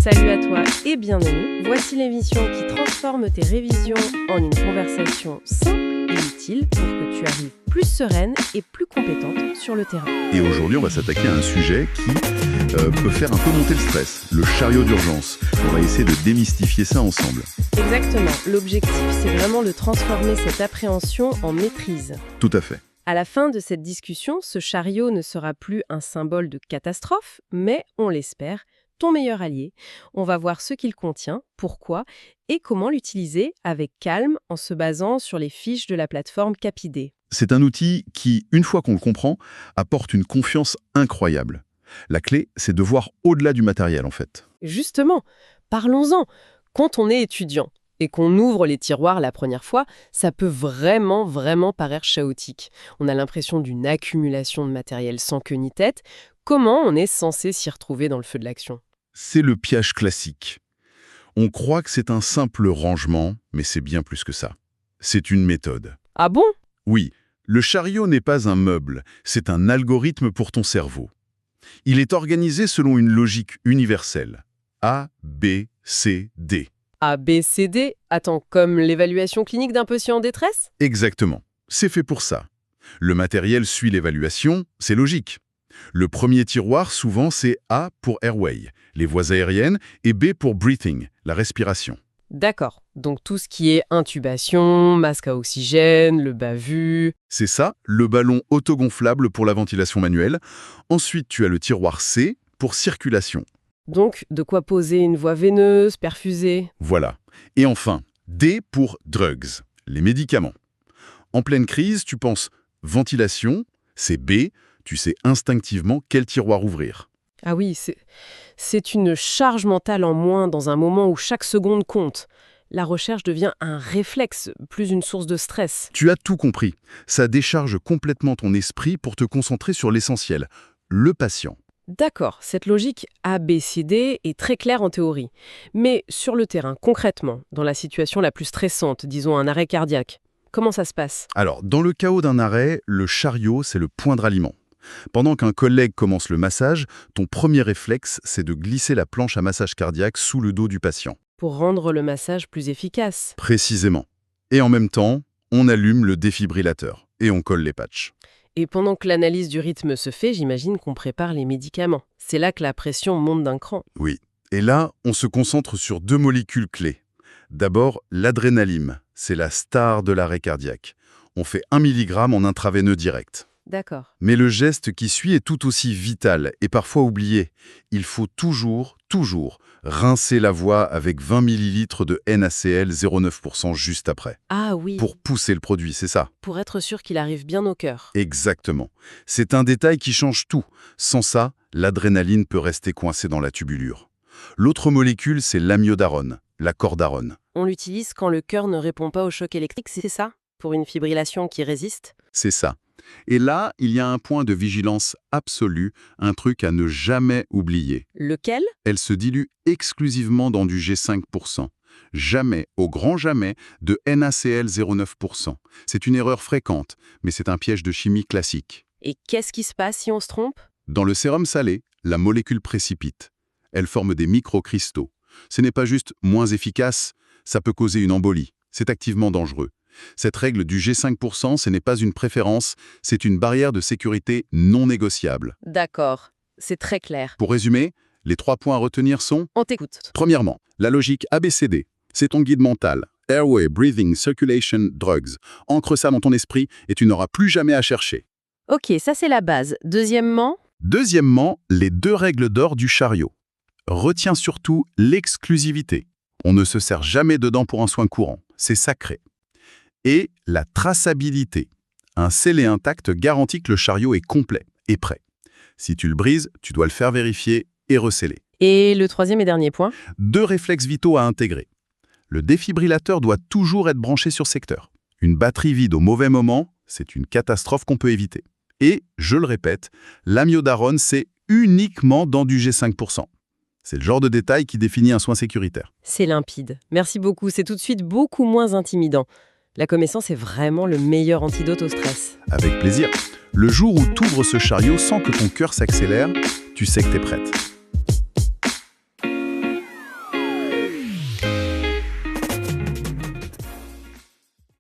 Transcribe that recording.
Salut à toi et bienvenue. Voici l'émission qui transforme tes révisions en une conversation simple et utile pour que tu arrives plus sereine et plus compétente sur le terrain. Et aujourd'hui, on va s'attaquer à un sujet qui peut faire un peu monter le stress, le chariot d'urgence. On va essayer de démystifier ça ensemble. Exactement. L'objectif, c'est vraiment de transformer cette appréhension en maîtrise. Tout à fait. À la fin de cette discussion, ce chariot ne sera plus un symbole de catastrophe, mais, on l'espère, ton meilleur allié. On va voir ce qu'il contient, pourquoi et comment l'utiliser avec calme en se basant sur les fiches de la plateforme Capidé. C'est un outil qui, une fois qu'on le comprend, apporte une confiance incroyable. La clé, c'est de voir au-delà du matériel, en fait. Justement, parlons-en. Quand on est étudiant et qu'on ouvre les tiroirs la première fois, ça peut vraiment paraître chaotique. On a l'impression d'une accumulation de matériel sans queue ni tête. Comment on est censé s'y retrouver dans le feu de l'action ? C'est le piège classique. On croit que c'est un simple rangement, mais c'est bien plus que ça. C'est une méthode. Ah bon ? Oui, le chariot n'est pas un meuble, c'est un algorithme pour ton cerveau. Il est organisé selon une logique universelle. A, B, C, D. A, B, C, D ? Attends, comme l'évaluation clinique d'un patient en détresse ? Exactement. C'est fait pour ça. Le matériel suit l'évaluation, c'est logique. Le premier tiroir, souvent, c'est A pour airway, les voies aériennes, et B pour breathing, la respiration. D'accord. Donc tout ce qui est intubation, masque à oxygène, le bas-vu... C'est ça, le ballon autogonflable pour la ventilation manuelle. Ensuite, tu as le tiroir C pour circulation. Donc, de quoi poser une voie veineuse, perfusée ? Voilà. Et enfin, D pour drugs, les médicaments. En pleine crise, tu penses ventilation, c'est B, tu sais instinctivement quel tiroir ouvrir. Ah oui, c'est une charge mentale en moins dans un moment où chaque seconde compte. La recherche devient un réflexe, plus une source de stress. Tu as tout compris. Ça décharge complètement ton esprit pour te concentrer sur l'essentiel, le patient. D'accord, cette logique ABCD est très claire en théorie. Mais sur le terrain, concrètement, dans la situation la plus stressante, disons un arrêt cardiaque, comment ça se passe ? Alors, dans le chaos d'un arrêt, le chariot, c'est le point de ralliement. Pendant qu'un collègue commence le massage, ton premier réflexe, c'est de glisser la planche à massage cardiaque sous le dos du patient. Pour rendre le massage plus efficace. Précisément. Et en même temps, on allume le défibrillateur et on colle les patchs. Et pendant que l'analyse du rythme se fait, j'imagine qu'on prépare les médicaments. C'est là que la pression monte d'un cran. Oui. Et là, on se concentre sur deux molécules clés. D'abord, l'adrénaline. C'est la star de l'arrêt cardiaque. On fait 1 mg en intraveineux direct. D'accord. Mais le geste qui suit est tout aussi vital et parfois oublié. Il faut toujours rincer la voie avec 20 ml de NaCl 0,9% juste après. Ah oui, Pour pousser le produit, c'est ça. pour être sûr qu'il arrive bien au cœur. Exactement. C'est un détail qui change tout. Sans ça, l'adrénaline peut rester coincée dans la tubulure. L'autre molécule, c'est l'amiodarone, la cordarone. On l'utilise quand le cœur ne répond pas au choc électrique, c'est ça ? Pour une fibrillation qui résiste ? C'est ça. Et là, il y a un point de vigilance absolu, un truc à ne jamais oublier. Lequel ? Elle se dilue exclusivement dans du G5%. Jamais, au grand jamais, de NaCl 0,9%. C'est une erreur fréquente, mais c'est un piège de chimie classique. Et qu'est-ce qui se passe si on se trompe ? Dans le sérum salé, la molécule précipite. Elle forme des microcristaux. Ce n'est pas juste moins efficace, ça peut causer une embolie. C'est activement dangereux. Cette règle du G5%, ce n'est pas une préférence, c'est une barrière de sécurité non négociable. D'accord, c'est très clair. Pour résumer, les 3 points à retenir sont: On t'écoute. premièrement, la logique ABCD. C'est ton guide mental. Airway, breathing, circulation, drugs. Ancre ça dans ton esprit et tu n'auras plus jamais à chercher. Ok, ça c'est la base. Deuxièmement ? Deuxièmement, les 2 règles d'or du chariot. Retiens surtout l'exclusivité. On ne se sert jamais dedans pour un soin courant. C'est sacré. Et la traçabilité. Un scellé intact garantit que le chariot est complet et prêt. Si tu le brises, tu dois le faire vérifier et resceller. Et le troisième et dernier point ? 2 réflexes vitaux à intégrer. Le défibrillateur doit toujours être branché sur secteur. Une batterie vide au mauvais moment, c'est une catastrophe qu'on peut éviter. Et, je le répète, l'amiodarone, c'est uniquement dans du G5%. C'est le genre de détail qui définit un soin sécuritaire. C'est limpide. Merci beaucoup, c'est tout de suite beaucoup moins intimidant. La connaissance est vraiment le meilleur antidote au stress. Avec plaisir. Le jour où tu ouvres ce chariot sans que ton cœur s'accélère, tu sais que t'es prête.